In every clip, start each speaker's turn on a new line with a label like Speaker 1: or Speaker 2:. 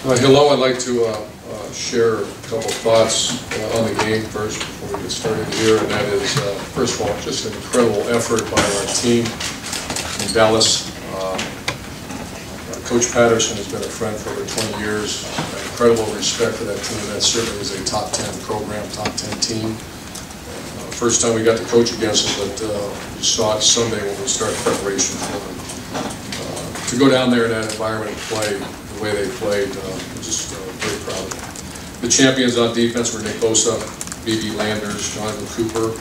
Speaker 1: Hello, I'd like to share a couple thoughts on the game first before we get started here, and that is, first of all, just an incredible effort by our team in Dallas. Coach Patterson has been a friend for over 20 years. Incredible respect for that team. That certainly is a top 10 program, top 10 team. First time we got to coach against them, but we saw it Sunday when we started preparation for them. To go down there in that environment and play the way they played, I'm just very proud of them. The champions on defense were Nick Bosa, B.B. Landers, Jonathan Cooper,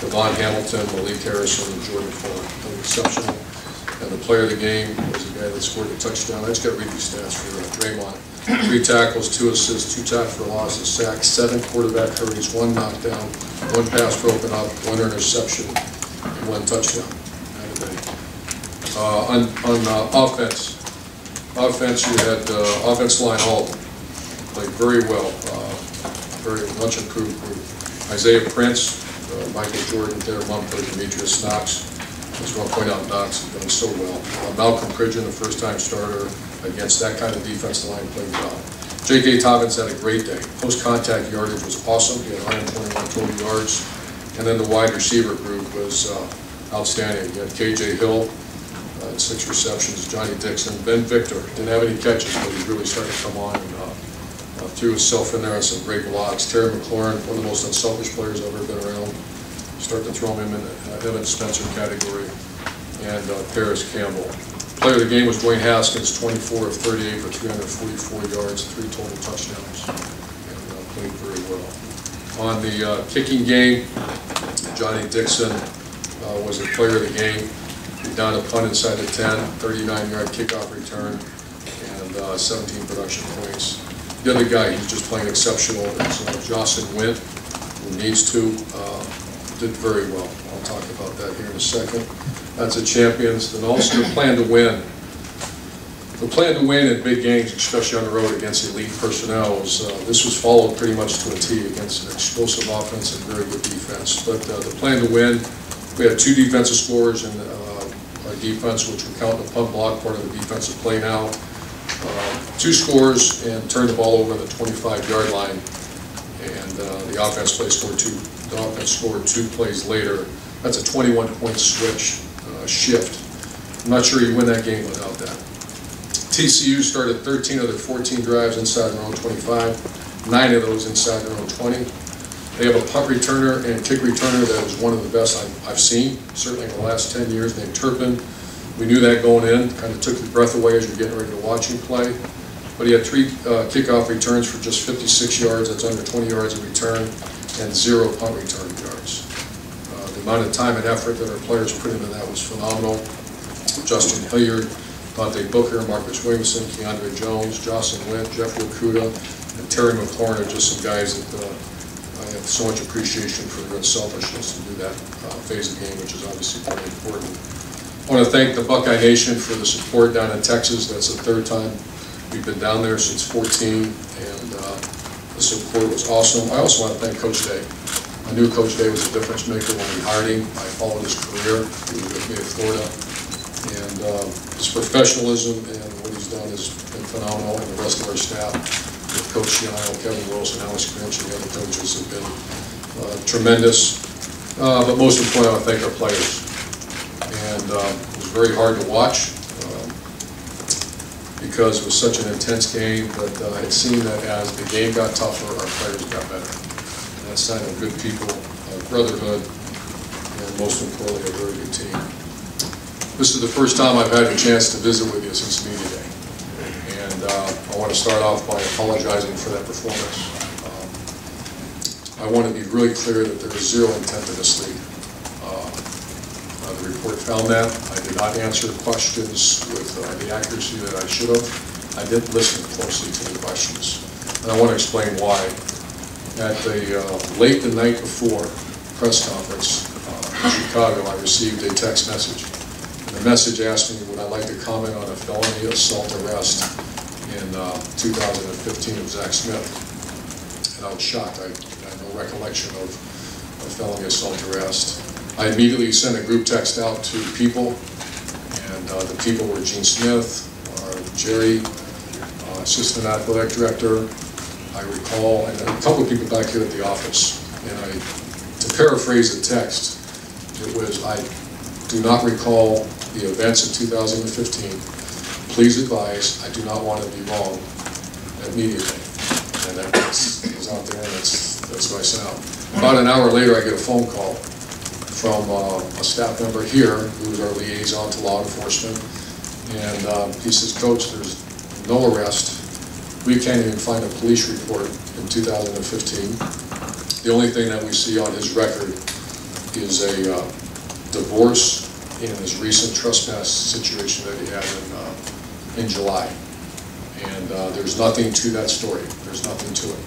Speaker 1: Devon Hamilton, Malik Harrison, and Jordan Fuller. They were exceptional. And the player of the game was the guy that scored the touchdown. I just got to read these stats for Draymond. 3 tackles, 2 assists, 2 tackles for loss, a sack, 7 quarterback hurries, 1 knockdown, 1 pass broken up, 1 interception, and 1 touchdown. On offense, you had offense line all played very well, very much improved group. Isaiah Prince, Michael Jordan, Derek Mumford, Demetrius Knox. I just want to point out Knox has done so well. Malcolm Pridgeon, the first-time starter against that kind of defensive line, played well. J.K. Tobbins had a great day. Post-contact yardage was awesome. He had 121 total yards. And then the wide receiver group was outstanding. You had K.J. Hill, 6 receptions, Johnny Dixon. Ben Victor didn't have any catches, but he really started to come on and threw himself in there on some great blocks. Terry McLaurin, one of the most unselfish players I've ever been around. Start to throw him in the Evan Spencer category. And Paris Campbell. Player of the game was Dwayne Haskins, 24 of 38 for 344 yards, 3 total touchdowns, and played very well. On the kicking game, Johnny Dixon was the player of the game. He downed a punt inside the 10, 39-yard kickoff return, and 17 production points. The other guy who's just playing exceptional is Jocelyn Wint, who needs to, did very well. I'll talk about that here in a second. That's the champions. Then also the plan to win. The plan to win in big games, especially on the road against elite personnel, this was followed pretty much to a T against an explosive offense and very good defense. But the plan to win, we had 2 defensive scores in our defense, which we're counting the punt block part of the defensive play now. 2 scores and turned the ball over on the 25-yard line, and the offense scored 2 plays later. That's a 21-point switch shift. I'm not sure you win that game without that. TCU started 13 of their 14 drives inside their own 25, 9 of those inside their own 20. They have a punt returner and kick returner that is one of the best I've seen, certainly in the last 10 years, named Turpin. We knew that going in, kind of took the breath away as you're getting ready to watch him play. But he had 3 kickoff returns for just 56 yards, that's under 20 yards of return, and 0 punt return yards. The amount of time and effort that our players put into that was phenomenal. Justin Hilliard, Dante Booker, Marcus Williamson, Keandre Jones, Jocelyn Wint, Jeff Okuda, and Terry McLaurin are just some guys that I have so much appreciation for their unselfishness to do that phase of the game, which is obviously very important. I want to thank the Buckeye Nation for the support down in Texas. That's the 3rd time we've been down there since 14, and the support was awesome. I also want to thank Coach Day. I knew Coach Day was a difference maker when we hired him. I followed his career. He was with me at Florida. And his professionalism and what he's done has been phenomenal. And the rest of our staff, with Coach Shiano, Kevin Wilson, Alex Grinch, and the other coaches have been tremendous. But most importantly, I want to thank our players. And it was very hard to watch because it was such an intense game. But it seemed that as the game got tougher, our players got better. And that's a sign of good people, brotherhood, and most importantly, a very good team. This is the first time I've had a chance to visit with you since media day. And I want to start off by apologizing for that performance. I want to be really clear that there is 0 intent to mislead. The report found that. I did not answer questions with the accuracy that I should have. I didn't listen closely to the questions. And I want to explain why. At the late the night before press conference in Chicago, I received a text message. And the message asked me, would I like to comment on a felony assault arrest in 2015 of Zach Smith. And I was shocked. I had no recollection of a felony assault arrest. I immediately sent a group text out to people, and the people were Gene Smith, Jerry, assistant athletic director. I recall, and a couple of people back here at the office, and to paraphrase the text, it was, I do not recall the events of 2015. Please advise, I do not want to be wrong at media day. And that was out there, and that's what I sent out. About an hour later, I get a phone call from a staff member here, who's our liaison to law enforcement, and he says, Coach, there's no arrest. We can't even find a police report in 2015. The only thing that we see on his record is a divorce and his recent trespass situation that he had in July. And there's nothing to that story. There's nothing to it.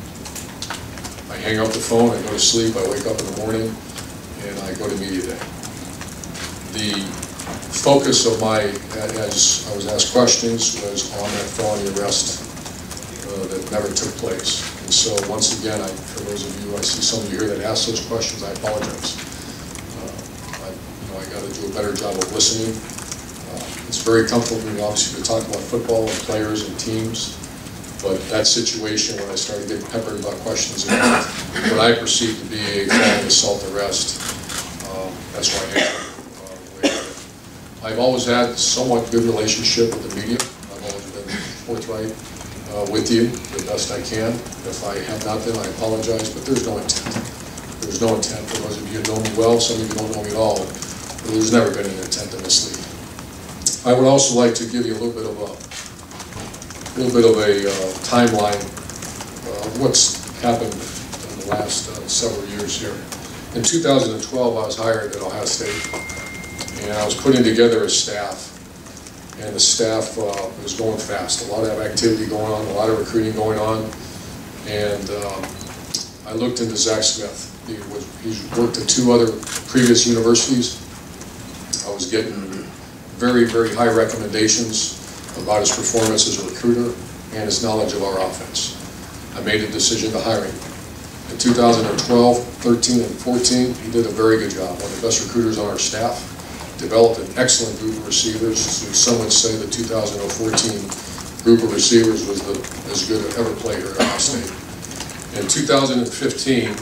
Speaker 1: I hang up the phone, I go to sleep, I wake up in the morning, and I go to media day. The focus of as I was asked questions, was on that felony arrest that never took place. And so once again, for those of you, I see some of you here that ask those questions, I apologize. I got to do a better job of listening. It's very comfortable for me, obviously, to talk about football and players and teams, but that situation, when I started getting peppered about questions about what I perceive to be a felony assault arrest, that's why I answered the way I did. I've always had a somewhat good relationship with the media. I've always been forthright with you the best I can. If I have not been, I apologize, but there's no intent. There's no intent. For those of you who know me well, some of you don't know me at all, but there's never been an intent to mislead. I would also like to give you a little bit of a timeline of what's happened in the last several years here. In 2012, I was hired at Ohio State, and I was putting together a staff. And the staff was going fast. A lot of activity going on, a lot of recruiting going on. And I looked into Zach Smith. He's worked at 2 other previous universities. I was getting very, very high recommendations about his performance as a recruiter and his knowledge of our offense. I made a decision to hire him. In 2012, 13, and 14, he did a very good job. One of the best recruiters on our staff. Developed an excellent group of receivers. Some would say the 2014 group of receivers was as good as ever played here at Ohio State. In 2015,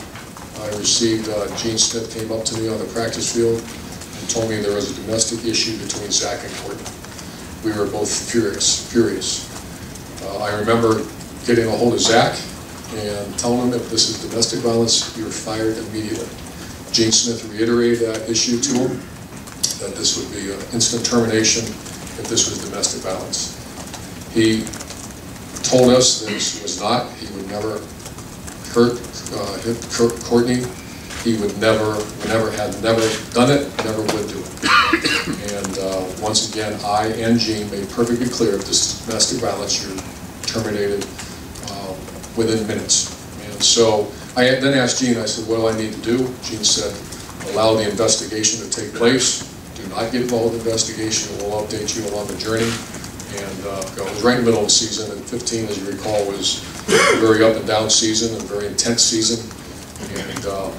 Speaker 1: I received, Gene Smith came up to me on the practice field and told me there was a domestic issue between Zach and Courtney. We were both furious. I remember getting a hold of Zach and telling him, if this is domestic violence, you're fired immediately. Gene Smith reiterated that issue to him, that this would be an instant termination if this was domestic violence. He told us that this was not. He would never hit Courtney. He would never done it, never would do it. And once again, I and Gene made perfectly clear, if this is domestic violence, you're terminated within minutes. And so I then asked Gene, I said, what do I need to do? Gene said, allow the investigation to take place. Do not get involved in the investigation, and we'll update you along the journey. And it was right in the middle of the season, and 15, as you recall, was a very up and down season, and a very intense season.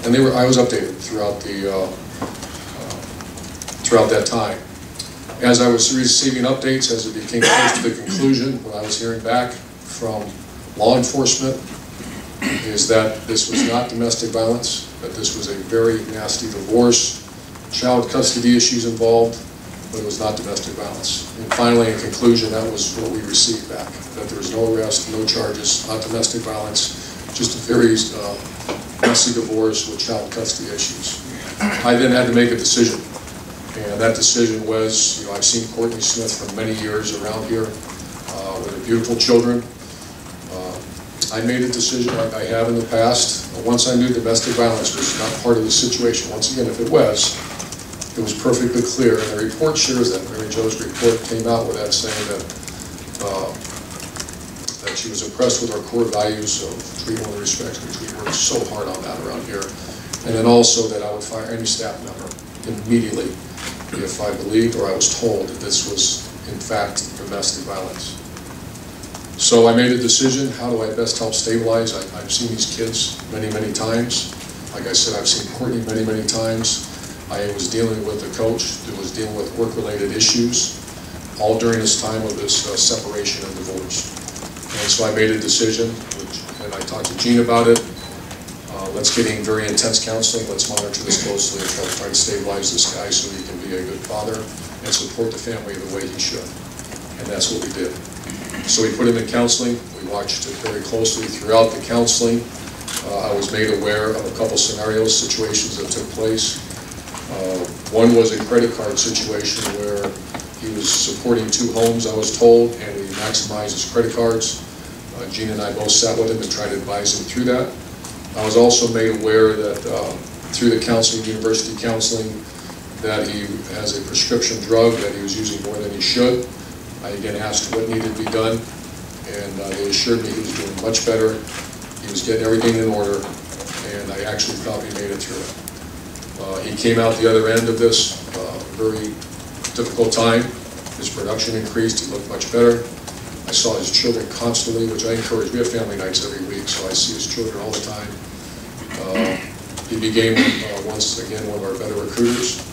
Speaker 1: And I was updated throughout that time. As I was receiving updates, as it became close to the conclusion, what I was hearing back from law enforcement is that this was not domestic violence, that this was a very nasty divorce, child custody issues involved, but it was not domestic violence. And finally, in conclusion, that was what we received back, that there was no arrest, no charges, not domestic violence, just a very messy divorce with child custody issues. I then had to make a decision, and that decision was, I've seen Courtney Smith for many years around here with her beautiful children. I made a decision like I have in the past. Once I knew domestic violence was not part of the situation, once again, if it was perfectly clear, and the report shares that. Mary Jo's report came out with that, saying that that she was impressed with our core values of treatment with respect, which we worked so hard on that around here, and then also that I would fire any staff member immediately if I believed or I was told that this was in fact domestic violence. So I made a decision, how do I best help stabilize? I've seen these kids many, many times. Like I said, I've seen Courtney many, many times. I was dealing with a coach that was dealing with work-related issues, all during this time of this separation and divorce. And so I made a decision, and I talked to Gene about it. Let's get in very intense counseling. Let's monitor this closely and try to stabilize this guy so he can be a good father and support the family the way he should. And that's what we did. So we put him in counseling. We watched it very closely throughout the counseling. I was made aware of a couple scenarios, situations that took place. One was a credit card situation where he was supporting 2 homes, I was told, and he maximized his credit cards. Gene and I both sat with him and tried to advise him through that. I was also made aware that through the counseling, university counseling, that he has a prescription drug that he was using more than he should. I again asked what needed to be done, and they assured me he was doing much better. He was getting everything in order, and I actually thought he made it through it. He came out the other end of this very difficult time. His production increased. He looked much better. I saw his children constantly, which I encourage. We have family nights every week, so I see his children all the time. He became, once again, one of our better recruiters.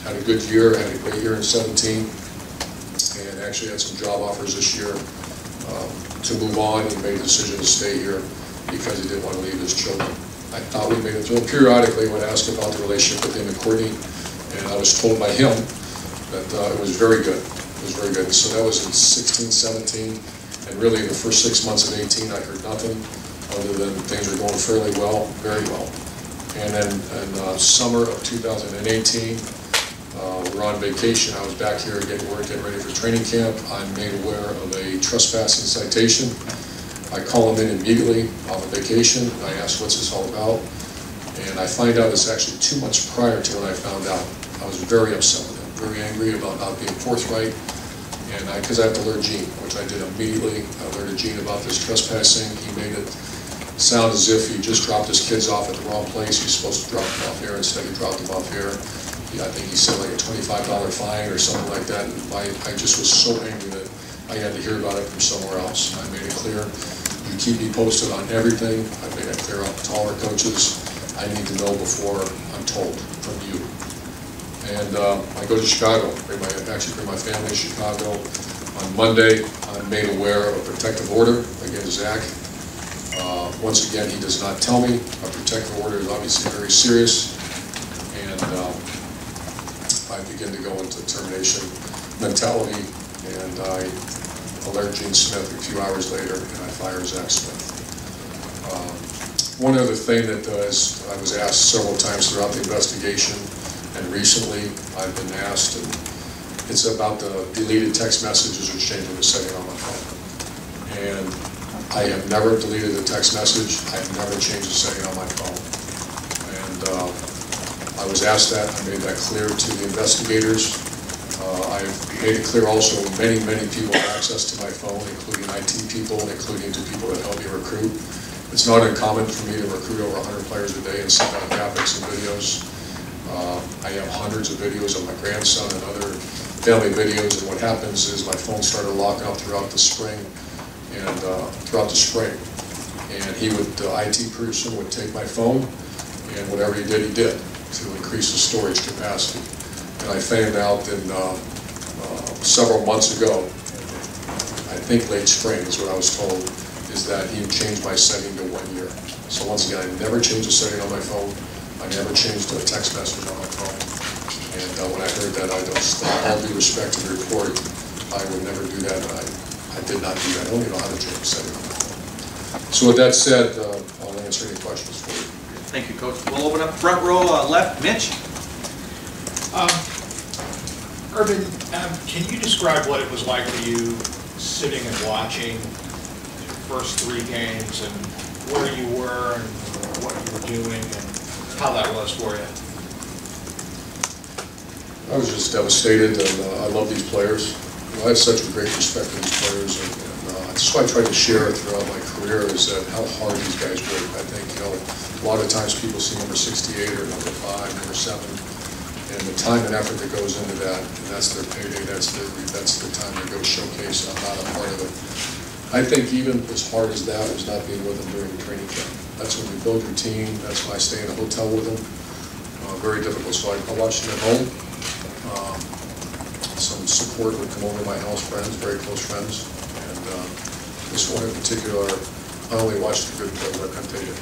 Speaker 1: Had a good year, had a great year in 17, and actually had some job offers this year to move on. He made a decision to stay here because he didn't want to leave his children. I thought we made it through. Periodically, when asked about the relationship with him and Courtney, and I was told by him that it was very good. It was very good. So that was in 16, 17, and really the first 6 months of 18, I heard nothing other than things were going fairly well, very well. And then in summer of 2018, we were on vacation. I was back here getting ready for training camp. I'm made aware of a trespassing citation. I call him in immediately off of vacation. I ask, what's this all about? And I find out it's actually 2 months prior to when I found out. I was very upset with him, very angry about not being forthright. And because I have to alert Gene, which I did immediately. I alerted Gene about this trespassing. He made it sound as if he just dropped his kids off at the wrong place. He's supposed to drop them off here. Instead, he dropped them off here. I think he said like a $25 fine or something like that. And I just was so angry that I had to hear about it from somewhere else. I made it clear, you keep me posted on everything. I made it clear up to all our coaches. I need to know before I'm told from you. And I go to Chicago, bring my family to Chicago. On Monday, I'm made aware of a protective order against Zach. Once again, he does not tell me. A protective order is obviously very serious. And I begin to go into termination mentality, and I alert Gene Smith a few hours later, and I fire Zach Smith. One other thing that I was asked several times throughout the investigation, and recently I've been asked, and it's about the deleted text messages or changing the setting on my phone. And I have never deleted a text message. I've never changed the setting on my phone. And I was asked that. I made that clear to the investigators. I've made it clear also many people have access to my phone, including IT people, including to people that help me recruit. It's not uncommon for me to recruit over 100 players a day and send out graphics and videos. I have hundreds of videos of my grandson and other family videos, and what happens is my phone started locking up throughout the spring, and the IT person would take my phone, and whatever he did to increase the storage capacity. And I found out in several months ago, I think late spring is what I was told, is that he had changed my setting to 1 year. So once again, I never changed the setting on my phone. I never changed a text message on my phone. And when I heard that, I just, all due respect to the report, I would never do that. I did not do that. I don't even know how to change the setting on my phone. So with that said, I'll answer any questions for you.
Speaker 2: Thank you, Coach. We'll open up front row left. Mitch?
Speaker 3: Urban, can you describe what it was like for you sitting and watching the first 3 games and where you were and what you were doing and how that was for you?
Speaker 1: I was just devastated, and I love these players. I have such a great respect for these players, and that's why I try to share throughout my career is that how hard these guys work. I think, a lot of times people see number 68 or number 5, number 7, and the time and effort that goes into that, and that's their payday, that's the time they go showcase. I'm not a part of it. I think even as hard as that was not being with them during the training camp. That's when you build your team. That's when I stay in a hotel with them. Very difficult. So I watched them at home. Some support would come over to my house, friends, very close friends, and This one in particular, I only watched the good plays, I couldn't take it.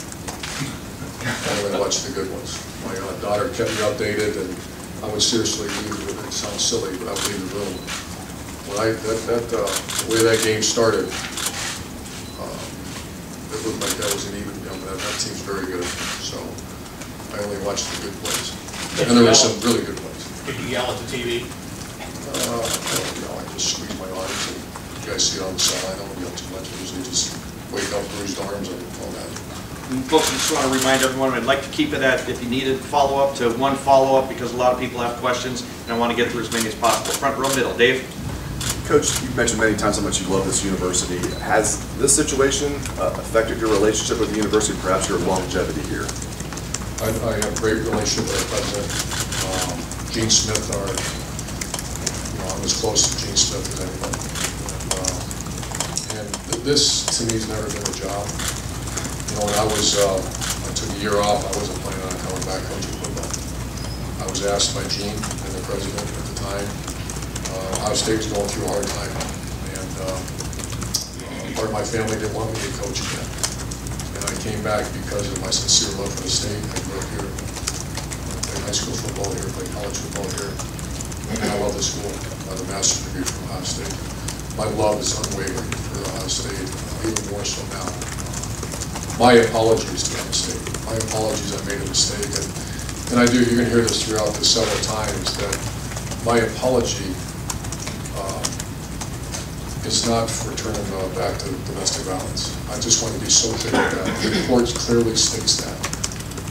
Speaker 1: I only watched the good ones. My daughter kept me updated, and I would seriously leave, it sounds silly, but I would leave the room. When the way that game started, it looked like that was an even, that team's very good. So I only watched the good plays. And there were some really good plays.
Speaker 3: Did you yell at the TV?
Speaker 1: I just squeeze my arms, and you guys see it on the side. I don't yell too much. I usually just wake up, bruised arms, and all that.
Speaker 2: And folks, I just want to remind everyone, I'd like to keep it at, if you needed follow-up, to one follow-up, because a lot of people have questions, and I want to get through as many as possible. Front row, middle. Dave?
Speaker 4: Coach, you've mentioned many times how much you love this university. Has this situation affected your relationship with the university, perhaps your longevity here?
Speaker 1: I have a great relationship with our president. Gene Smith, I'm as close to Gene Smith as anyone. And this, to me, has never been a job. When I took a year off, I wasn't planning on coming back coaching football. I was asked by Gene and the president at the time. Ohio State was going through a hard time, and part of my family didn't want me to coach again. And I came back because of my sincere love for the state. I grew up here, played high school football here, played college football here, and I love the school. I have a master's degree from Ohio State. My love is unwavering for Ohio State, even more so now. My apologies to Ohio State. My apologies, I made a mistake, and I do. You're going to hear this throughout this several times, that my apology is not for turning back to domestic violence. I just want to be so clear with that. The report clearly states that.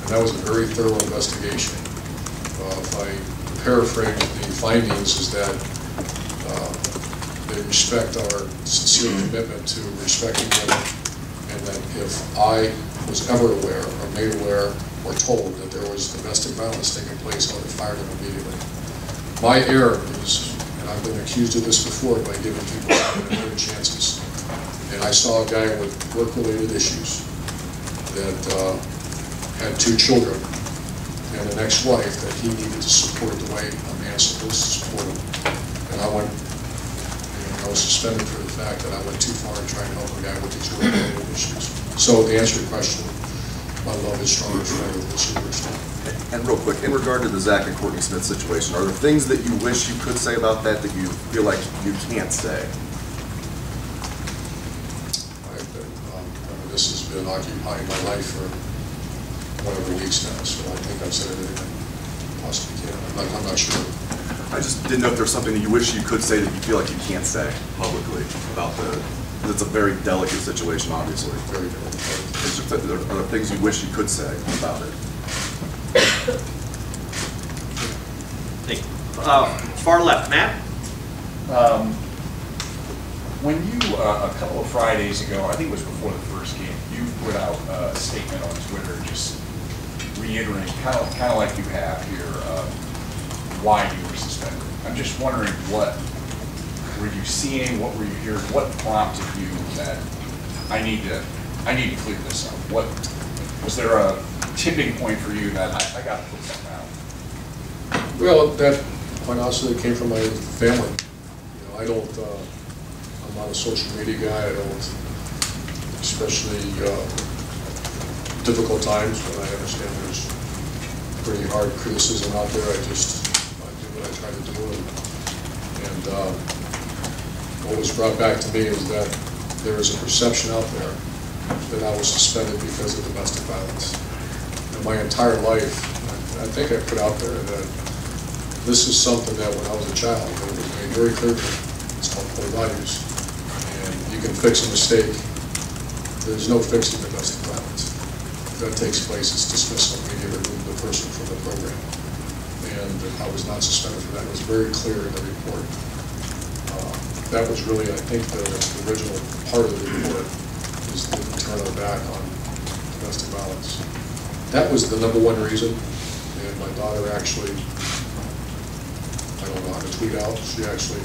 Speaker 1: And that was a very thorough investigation. If I paraphrase the findings, is that they respect our sincere commitment to respecting women, and that if I was ever aware or made aware or told that there was domestic violence taking place, I would have fired him immediately. My error is, and I've been accused of this before by giving people other chances, and I saw a guy with work-related issues that had 2 children and an ex-wife that he needed to support the way a man's supposed to support him. And I was suspended for the fact that I went too far in trying to help a guy with these work-related issues. So to answer your question, my love is stronger forever than this university.
Speaker 4: And real quick, in regard to the Zach and Courtney Smith situation, are there things that you wish you could say about that that you feel like you can't say?
Speaker 1: This has been occupying my life for whatever weeks now, so I think I've said everything I possibly can. I'm not sure.
Speaker 4: I just didn't know if there's something that you wish you could say that you feel like you can't say publicly about it's a very delicate situation, obviously.
Speaker 1: Very delicate.
Speaker 4: Are there things you wish you could say about it?
Speaker 2: Far left, Matt?
Speaker 5: When you, a couple of Fridays ago, I think it was before the first game, you put out a statement on Twitter just reiterating, kind of like you have here, why you were suspended. I'm just wondering, what were you seeing, what were you hearing, what prompted you that I need to clear this up? What was there a tipping point for you that I got to put something out?
Speaker 1: Well, that quite honestly came from my family. I'm not a social media guy. I don't, especially difficult times when I understand there's pretty hard criticism out there. I do what I try to do, and what was brought back to me is that there is a perception out there that I was suspended because of domestic violence. And my entire life, I think I put out there that this is something that when I was a child, it was made very clear to me. It's called core values. And you can fix a mistake. There's no fixing domestic violence. If that takes place, it's dismissal. We need to remove the person from the program. And I was not suspended for that. It was very clear in the report. That was really, I think, the original part of the report, is to turn our back on domestic violence. That was the #1 reason. And my daughter actually, I don't know how to tweet out, she actually,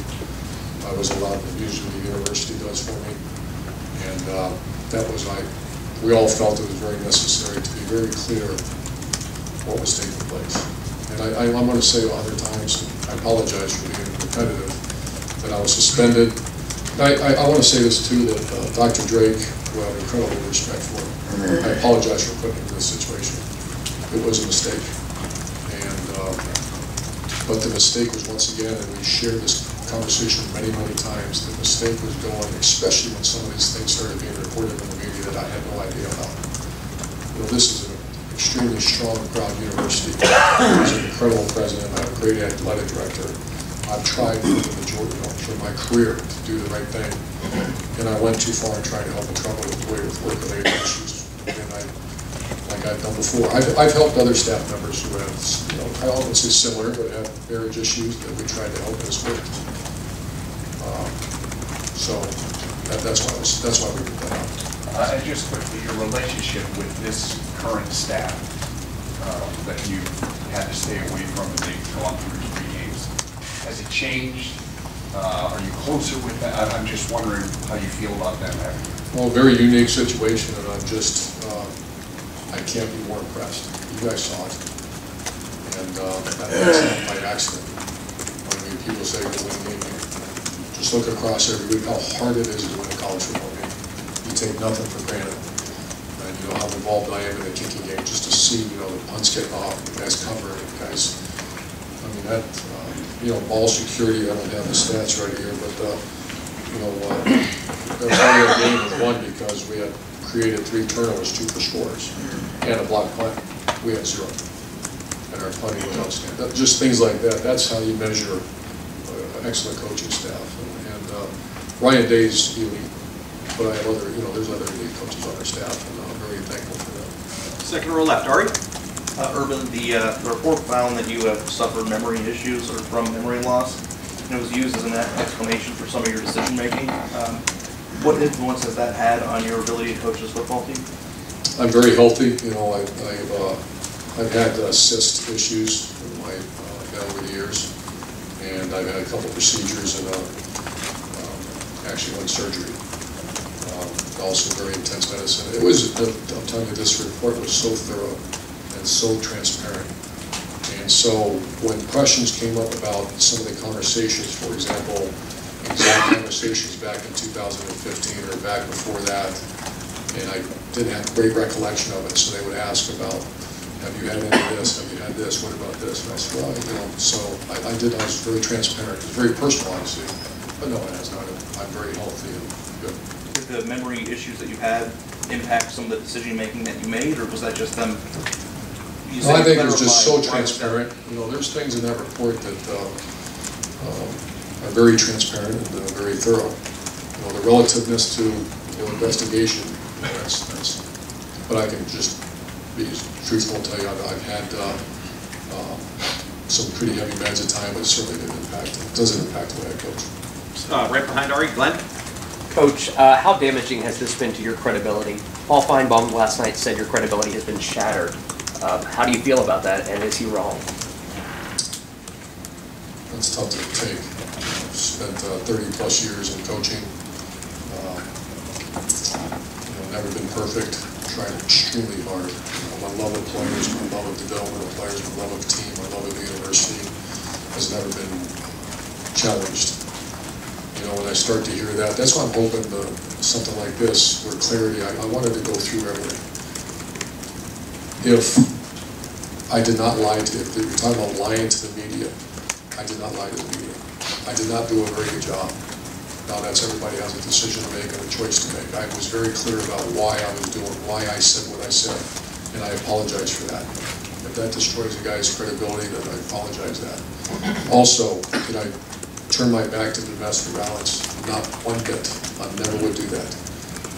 Speaker 1: I was allowed to use what the university does for me. And that was we all felt it was very necessary to be very clear what was taking place. And I'm going to say 100 times, I apologize for being repetitive, that I was suspended I want to say this too, that Dr. Drake, who I have incredible respect for, I apologize for putting him in this situation. It was a mistake. But the mistake was, once again, and we shared this conversation many, many times, the mistake was going, especially when some of these things started being reported in the media that I had no idea about. You know, this is an extremely strong, proud university. There's an incredible president. I have a great athletic director. I've tried for my career to do the right thing, and I went too far and tried to help a trouble with work-related issues. And like I've done before, I've helped other staff members who have, you know, I won't say similar, but have marriage issues that we tried to help us with. So that's why we put that out.
Speaker 5: And just quickly, your relationship with this current staff that you had to stay away from and they've gone through 3 games, has it changed? Are you closer with that? I'm just wondering how you feel about that.
Speaker 1: Well, very unique situation, and I'm just, I can't be more impressed. You guys saw it. And that's not by accident. I mean, people say you're winning. Just look across every week how hard it is to win a college football game. You take nothing for granted. And you know how involved I am in the kicking game, just to see, you know, the punts getting off, the guys covering, the guys, I mean, that, you know, ball security, I don't have the stats right here, but, you know, that part of the game was won because we had created 3 turnovers, 2 for scores, and a block punt. We had 0. And our punting was outstanding. Just things like that. That's how you measure an excellent coaching staff. And Ryan Day's elite, but I have other, you know, there's other elite coaches on our staff, and I'm very thankful for them.
Speaker 2: Second row left, Ari.
Speaker 6: Urban, the report found that you have suffered memory issues or from memory loss, and it was used as an explanation for some of your decision making. What influence has that had on your ability to coach this football team?
Speaker 1: I'm very healthy. You know, I've had cyst issues over the years, and I've had a couple procedures and actually 1 surgery. Also very intense medicine. It was, I'm telling you, this report was so thorough and so transparent. And so when questions came up about some of the conversations, for example, exact conversations back in 2015 or back before that, and I didn't have great recollection of it, so they would ask about, have you had any of this, have you had this, what about this? And I said, well, you know, so I was very transparent. It was very personal, obviously, but no, it has not. I'm very healthy and good.
Speaker 6: Did the memory issues that you had impact some of the decision making that you made, or was that just them?
Speaker 1: No, I think it was just so transparent. You know, there's things in that report that are very transparent and very thorough. You know, the relativeness to the investigation, but I can just be truthful and tell you I've had some pretty heavy meds at times, but it certainly didn't impact. It doesn't impact the way I coach.
Speaker 2: Right behind Ari, Glenn.
Speaker 7: Coach, how damaging has this been to your credibility? Paul Feinbaum last night said your credibility has been shattered. How do you feel about that, and is he wrong?
Speaker 1: That's tough to take. I've spent 30 plus years in coaching. You know, never been perfect. Tried extremely hard. You know, my love of players, my love of development of players, my love of team, my love of the university has never been challenged. You know, when I start to hear that, that's why I'm hoping something like this, where clarity, I wanted to go through everything. If I did not lie to, if you're talking about lying to the media, I did not lie to the media. I did not do a very good job. Now that's, everybody has a decision to make and a choice to make. I was very clear about why I was doing, why I said what I said, and I apologize for that. If that destroys a guy's credibility, then I apologize for that. Also, did I turn my back to domestic violence? Not one bit. I never would do that.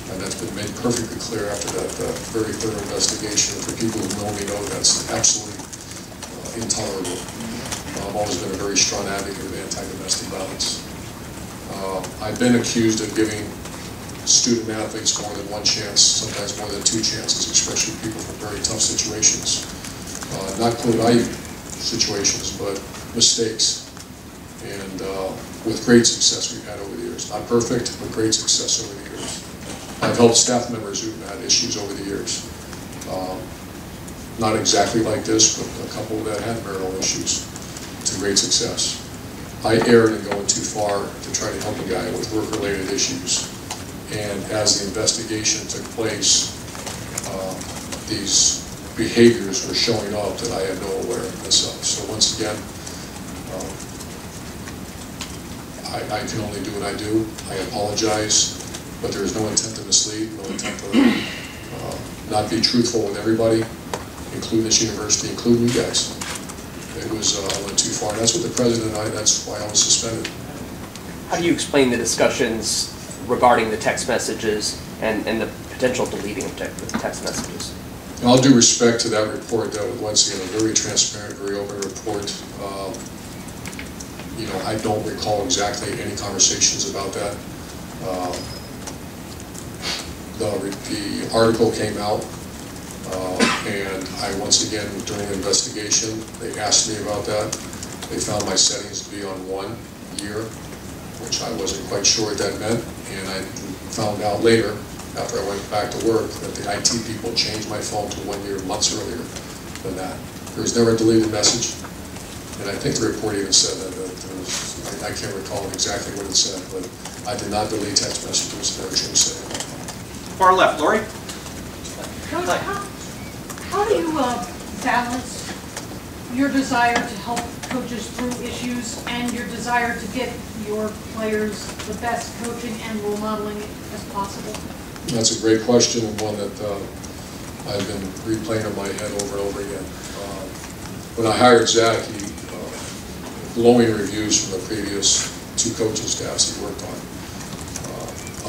Speaker 1: And that's been made perfectly clear after that very thorough investigation. For people who know me know that's absolutely intolerable. I've always been a very strong advocate of anti-domestic violence. I've been accused of giving student athletes more than 1 chance, sometimes more than 2 chances, especially people from very tough situations. Not Tulane situations, but mistakes. And with great success we've had over the years. Not perfect, but great success over the years. I've helped staff members who've had issues over the years. Not exactly like this, but a couple that had marital issues to great success. I erred in going too far to try try to help a guy with work-related issues. And as the investigation took place, these behaviors were showing up that I had no awareness of. So once again, I can only do what I do. I apologize, but there is no intent to mislead, no intent to not be truthful with everybody, including this university, including you guys. It was, I went too far, and that's what the president and that's why I was suspended.
Speaker 7: How do you explain the discussions regarding the text messages and the potential deleting of text messages?
Speaker 1: In all due respect to that report, that was once again a very transparent, very open report. You know, I don't recall exactly any conversations about that. The article came out, and I once again, during the investigation, they asked me about that. They found my settings to be on 1 year, which I wasn't quite sure what that meant, and I found out later, after I went back to work, that the IT people changed my phone to 1 year, months earlier than that. There was never a deleted message, and I think the report even said that there was, I can't recall exactly what it said, but I did not delete text messages, never changed setting.
Speaker 2: Far left, Lori?
Speaker 8: Coach, how do you balance your desire to help coaches through issues and your desire to get your players the best coaching and role modeling as possible?
Speaker 1: That's a great question, and one that I've been replaying in my head over and over again. When I hired Zach, he glowing reviews from the previous 2 coaching staffs he worked on.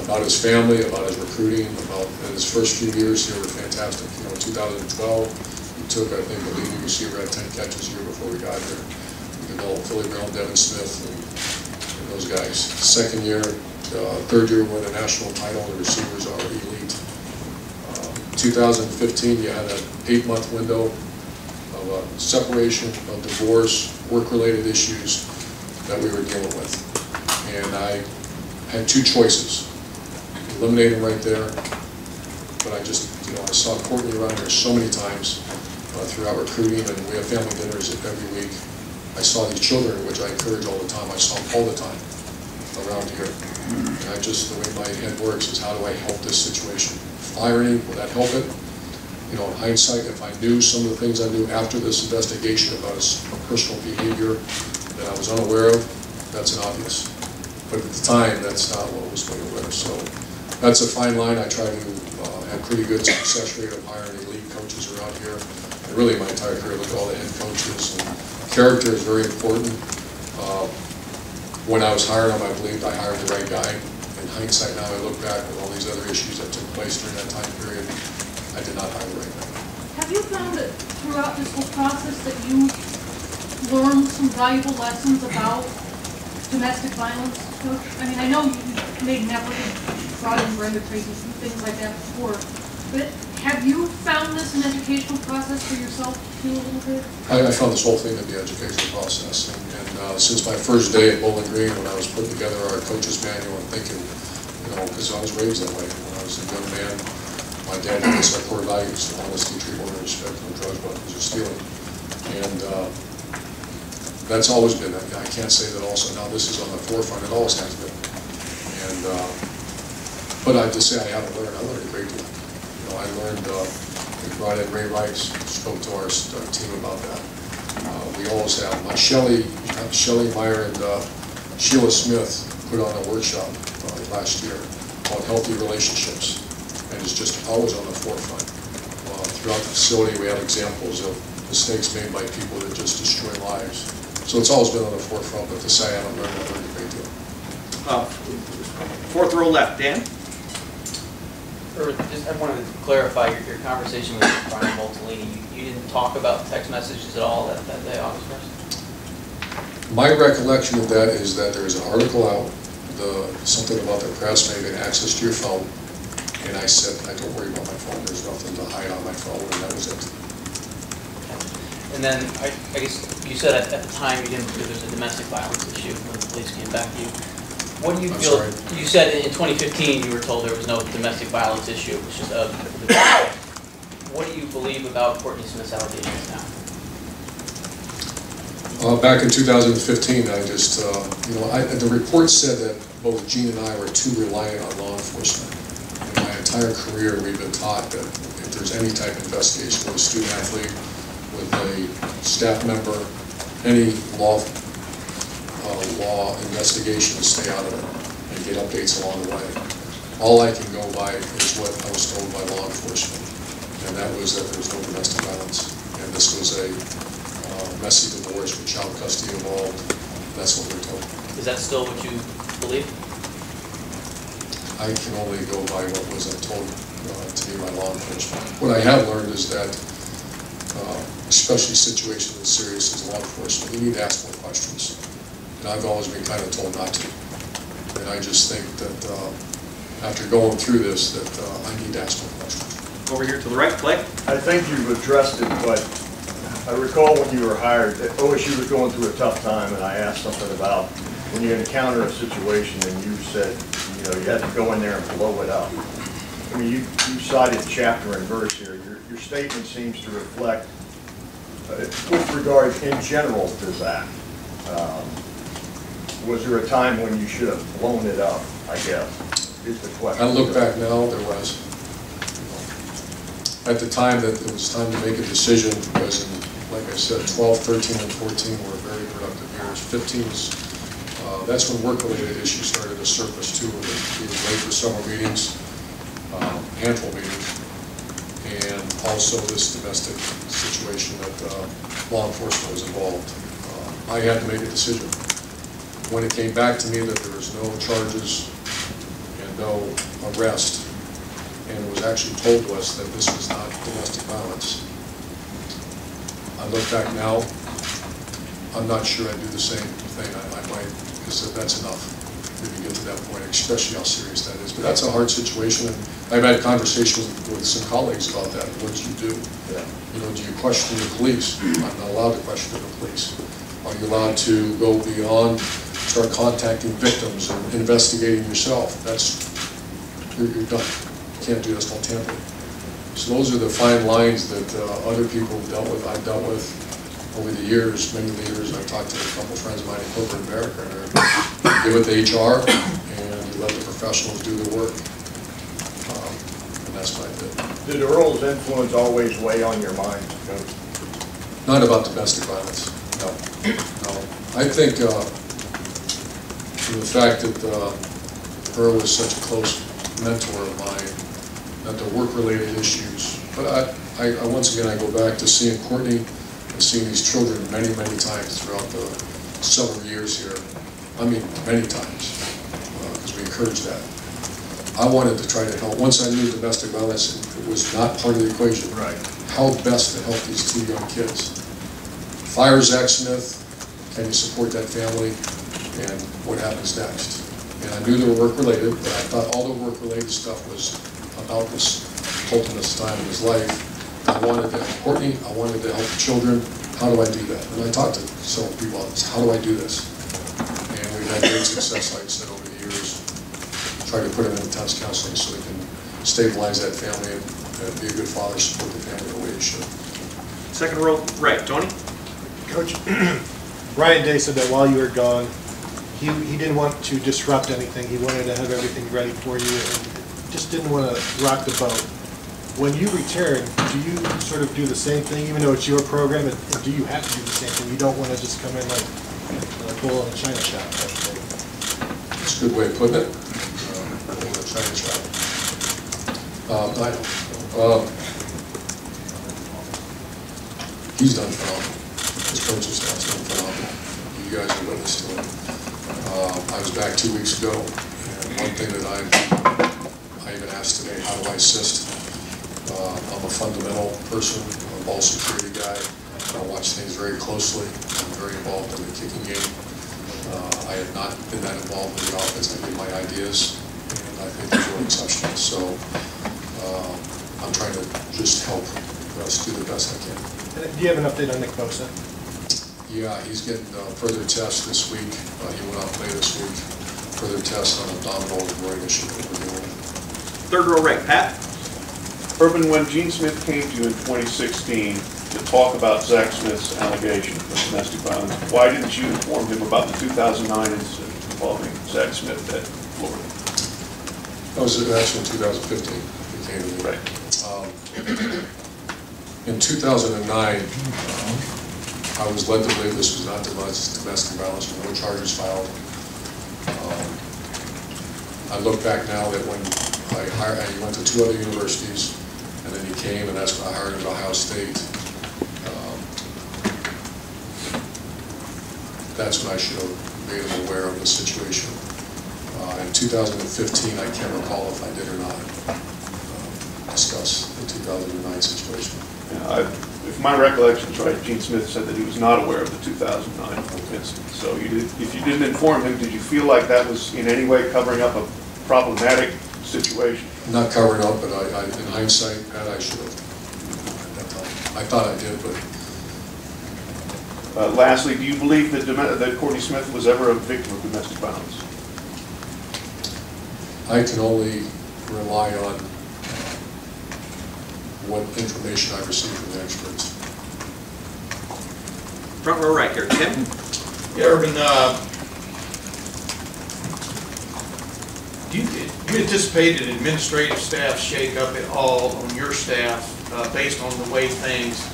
Speaker 1: About his family, about his recruiting, about his first few years here were fantastic. You know, in 2012, he took, I think, the leading receiver at 10 catches a year before we got here. We developed Philly Brown, Devin Smith, and those guys. Second year, third year, won a national title. The receivers are elite. 2015, you had an 8-month window of separation, of divorce, work-related issues that we were dealing with. And I had 2 choices. Eliminate him right there, but I just, you know, I saw Courtney around here so many times throughout recruiting, and we have family dinners every week. I saw these children, which I encourage all the time. I saw them all the time around here. And I just, the way my head works is, how do I help this situation? Firing, will that help it? You know, in hindsight, if I knew some of the things I knew after this investigation about his personal behavior that I was unaware of, that's an obvious. But at the time, that's not what was going on. So that's a fine line. I try to have pretty good success rate of hiring elite coaches around here. And really, my entire career, look at all the head coaches. And character is very important. When I was hiring him, I believed I hired the right guy. In hindsight, now I look back with all these other issues that took place during that time period, I did not hire the right guy.
Speaker 8: Have you found that throughout this whole process that you learned some valuable lessons about domestic violence, Coach? I mean, I know you made an effort to brought in Brenda Tracy and things like that before, but have you found this an educational process for yourself too a little bit?
Speaker 1: I found this whole thing to be an educational process, and since my first day at Bowling Green, when I was putting together our coach's manual and thinking, you know, because I was raised that way. When I was a young man, my dad had us our core values: honesty, treatment, and respect, no drugs, weapons, or stealing. And that's always been, I can't say that also now this is on the forefront, it always has been. And, but I have to say I haven't learned, I learned a great deal. You know, I learned, we brought in Ray Rice, spoke to our team about that. We always have, Shelley Meyer and Sheila Smith put on a workshop last year called Healthy Relationships, and it's just always on the forefront. Throughout the facility, we have examples of mistakes made by people that just destroy lives. So it's always been on the forefront, but to say I haven't learned, I've learned a great deal.
Speaker 2: Fourth row left, Dan?
Speaker 9: I wanted to clarify your conversation with Brian Moltolini. You didn't talk about text messages at all that day, August 1st?
Speaker 1: My recollection of that is that there was an article out, something about the press maybe had access to your phone, and I said, don't worry about my phone, there's nothing to hide on my phone, and that was it.
Speaker 9: And then, I guess you said at the time you didn't believe there was a domestic violence issue when the police came back to you. What do you feel?
Speaker 1: Sorry?
Speaker 9: You said in 2015 you were told there was no domestic violence issue. It was just what do you believe about Courtney Smith's allegations now?
Speaker 1: Back in 2015, I just, the report said that both Gene and I were too reliant on law enforcement. In my entire career, we've been taught that if there's any type of investigation with a student athlete, with a staff member, any law investigation, stay out of it and get updates along the way. All I can go by is what I was told by law enforcement, and that was that there was no domestic violence, and this was a messy divorce with child custody involved. That's what we're told.
Speaker 9: Is that still what you believe?
Speaker 1: I can only go by what was told to me by law enforcement. What I have learned is that, especially situations as serious as law enforcement, you need to ask more questions. And I've always been kind of told not to. And I just think that after going through this, that I need to ask more questions.
Speaker 2: Over here to the right, Clay.
Speaker 10: I think you've addressed it, but I recall when you were hired, that OSU was going through a tough time, and I asked something about when you encounter a situation and you said, you had to go in there and blow it up. I mean, you cited chapter and verse here. Your statement seems to reflect, with regard in general to that, was there a time when you should have blown it up, I guess, is the question.
Speaker 1: I look back now, there was. At the time that it was time to make a decision, because in, like I said, 12, 13, and 14 were very productive years. 15 was, that's when work-related issues started to surface too. We were late for summer meetings, handful meetings, and also this domestic situation that law enforcement was involved. I had to make a decision. When it came back to me that there was no charges and no arrest, and it was actually told to us that this was not domestic violence, I look back now, I'm not sure I'd do the same thing. I might, because that's enough if you get to that point, especially how serious that is. But that's a hard situation, and I've had conversations with some colleagues about that. What do you do?
Speaker 10: Yeah.
Speaker 1: Do you question the police? I'm not allowed to question the police. Are you allowed to go beyond, start contacting victims and investigating yourself? You're done. You can't do that, it's called tampering. So those are the fine lines that other people have dealt with, I've dealt with over the years, many leaders. I've talked to a couple of friends of mine in corporate America, and you give it to HR, and you let the professionals do the work. And that's what I did.
Speaker 10: Did Earl's influence always weigh on your mind, Coach?
Speaker 1: Not about domestic violence, no. I think the fact that Earl was such a close mentor of mine, that the work-related issues, but once again, I go back to seeing Courtney and seeing these children many, many times throughout the several years here. I mean, many times, because we encourage that. I wanted to try to help. Once I knew domestic violence, it was not part of the equation.
Speaker 10: Right.
Speaker 1: How best to help these two young kids. Fire Zach Smith, can you support that family, and what happens next? And I knew they were work-related, but I thought all the work-related stuff was about this ultimate time in his life. I wanted to help Courtney, I wanted to help the children. How do I do that? And I talked to several people about this. How do I do this? And we've had great success, like I said, over the years. Try to put them in intense counseling so they can stabilize that family and be a good father, support the family the way it should.
Speaker 2: Second row, right, Tony?
Speaker 11: Coach, Ryan Day said that while you were gone, he didn't want to disrupt anything. He wanted to have everything ready for you and just didn't want to rock the boat. When you return, do you sort of do the same thing, even though it's your program, and do you have to do the same thing? You don't want to just come in like a bull in a china shop type of thing.
Speaker 1: That's a good way of putting it. Bull in a china shop. He's done phenomenal. His coaching staff's done phenomenal. You guys are witness to it. I was back 2 weeks ago, and one thing that I even asked today, how do I assist? I'm a fundamental person, I'm a ball security guy. I watch things very closely. I'm very involved in the kicking game. I have not been that involved in the offense. I give my ideas, and I think it's really exceptional. So I'm trying to just help us do the best I can.
Speaker 11: Do you have an update on Nick Bosa?
Speaker 1: Yeah, he's getting further tests this week. He went out and played this week. Further tests on abdominal and groin issue that we're dealing with.
Speaker 2: Third row right, Pat?
Speaker 12: Urban, when Gene Smith came to you in 2016, to talk about Zach Smith's allegation of domestic violence, why didn't you inform him about the 2009 incident involving Zach Smith at Florida?
Speaker 1: That was actually in 2015. He came to me.
Speaker 12: Right.
Speaker 1: In 2009, I was led to believe this was not domestic violence, no charges filed. I look back now that when he went to 2 other universities, and then he came, and that's when I hired him at Ohio State. That's when I should have made him aware of the situation. In 2015, I can't recall if I did or not discuss the 2009 situation.
Speaker 12: Yeah, if my recollection is right, Gene Smith said that he was not aware of the 2009 incident. So if you didn't inform him, did you feel like that was in any way covering up a problematic situation?
Speaker 1: Not covering up, but in hindsight, Pat, I should have. I thought I did, but...
Speaker 12: Lastly, do you believe that Courtney Smith was ever a victim of domestic violence?
Speaker 1: I can only rely on what information I received from the experts.
Speaker 2: Front row right here, Tim.
Speaker 3: Yeah, Urban, do you anticipate an administrative staff shake-up at all on your staff based on the way things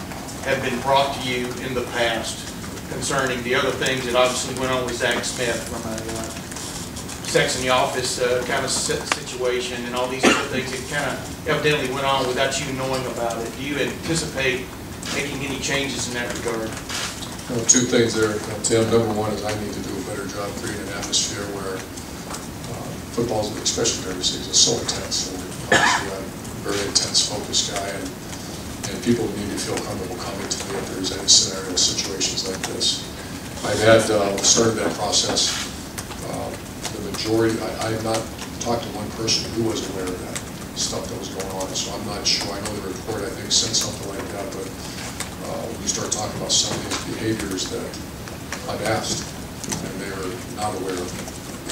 Speaker 3: have been brought to you in the past concerning the other things that obviously went on with Zach Smith from a sex in the office kind of situation and all these other things that kind of evidently went on without you knowing about it? Do you anticipate making any changes in that regard?
Speaker 1: Well, 2 things there, Tim. Number 1 is I need to do a better job creating an atmosphere where football, especially during the season, is so intense. And obviously, I'm a very intense, focused guy, and people need to feel comfortable coming to me if there's any scenario situations like this. I've had started that process. The majority, I have not talked to one person who was aware of that stuff that was going on, so I'm not sure. I know the report, I think, said something like that, but when you start talking about some of these behaviors that I've asked, and they are not aware of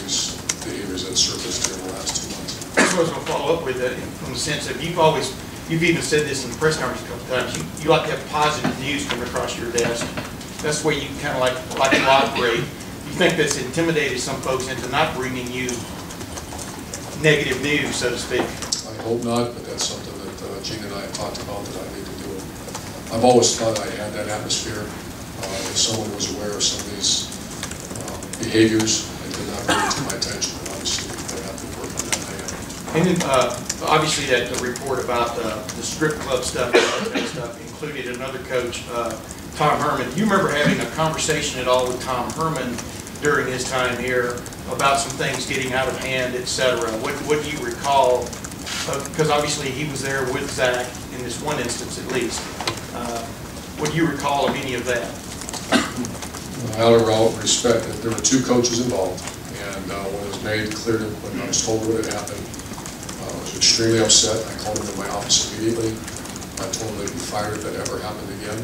Speaker 1: these behaviors that surfaced during the last 2 months.
Speaker 3: That's what I was going to follow up with that from the sense of you've even said this in the press conference a couple times, you like to have positive news come across your desk. That's the way you kind of like to operate. You think that's intimidated some folks into not bringing you negative news, so to speak?
Speaker 1: I hope not, but that's something that Gene and I have talked about that I need to do. I've always thought I had that atmosphere. If someone was aware of some of these behaviors and did not bring it to my attention, then obviously I have to work on that. I am.
Speaker 3: And then obviously that the report about the strip club stuff and all that stuff included another coach, Tom Herman. Do you remember having a conversation at all with Tom Herman during his time here about some things getting out of hand, etc.? What do you recall? Because obviously he was there with Zach in this one instance at least. What do you recall of any of that?
Speaker 1: Out of all respect, there were 2 coaches involved, and when it was made clear to when I was told what had happened, I was extremely upset. I called him in my office immediately. I told him they'd be fired if that ever happened again.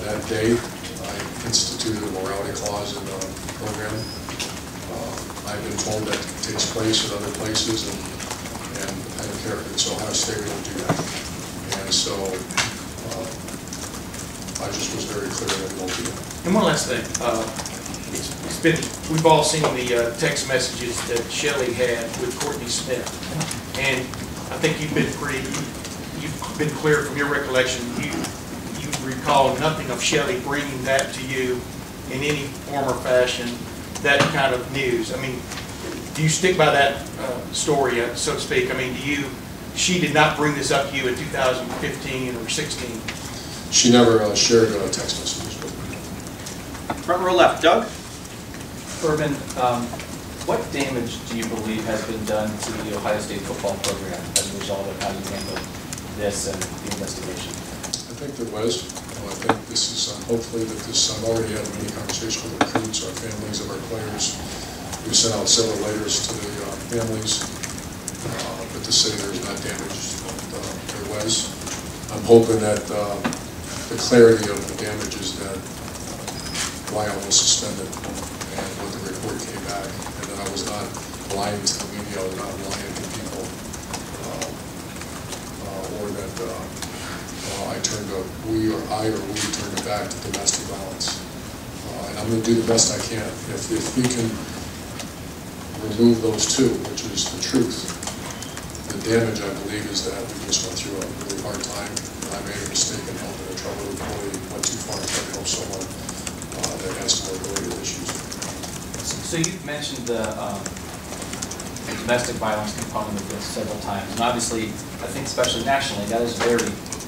Speaker 1: That day, I instituted a morality clause in the program. I've been told that takes place at other places, and I don't care. It's Ohio State, we don't do that. And so I just was very clear that we won't do that.
Speaker 3: And one last thing, we've all seen the text messages that Shelley had with Courtney Smith, and I think you've been clear from your recollection. You recall nothing of Shelley bringing that to you in any form or fashion, that kind of news. I mean, do you stick by that story, so to speak? I mean, she did not bring this up to you in 2015 or 16?
Speaker 1: She never shared text messages with me.
Speaker 2: Front row left, Doug.
Speaker 13: Urban, what damage do you believe has been done to the Ohio State football program as a result of how you handled this and the investigation?
Speaker 1: I think there was. I think this is, hopefully that this, I've already had many conversations with recruits, our families of our players. We've sent out several letters to the families, but to say there's not damage, there was. I'm hoping that the clarity of the damages that why I was suspended and what the report came back, and that I was not lying to the media, I was not lying to people, or that I turned we turned it back to domestic violence. And I'm going to do the best I can. If we can remove those two, which is the truth, the damage, I believe, is that we just went through a really hard time, and I made a mistake in helping a troubled employee, went too far and tried to help someone that has more related issues.
Speaker 13: So you've mentioned the domestic violence component of this several times, and obviously, I think especially nationally, that is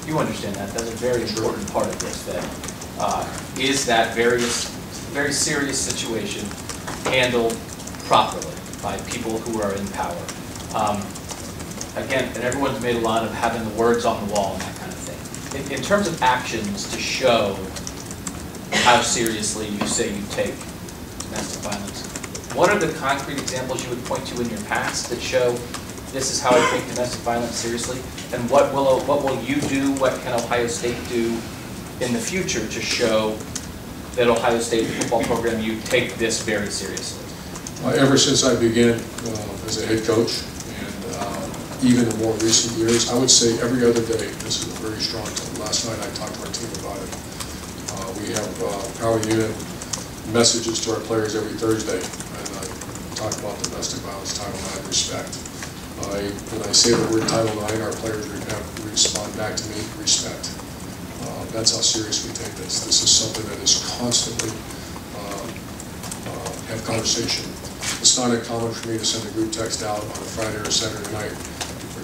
Speaker 13: you understand that's a very important part of this, that is that very serious situation handled properly by people who are in power. Again, and everyone's made a lot of having the words on the wall and that kind of thing. In terms of actions to show how seriously you say you take domestic violence, what are the concrete examples you would point to in your past that show this is how I take domestic violence seriously? And what will you do, what can Ohio State do in the future to show that Ohio State football program, you take this very seriously?
Speaker 1: Ever since I began as a head coach, even in more recent years, I would say every other day, this is a very strong tone. Last night I talked to our team about it. We have power unit messages to our players every Thursday, and I talk about domestic violence, Title IX, respect. When I say the word Title IX, our players respond back to me, respect. That's how serious we take this. This is something that is constantly have conversation. It's not uncommon for me to send a group text out on a Friday or Saturday night.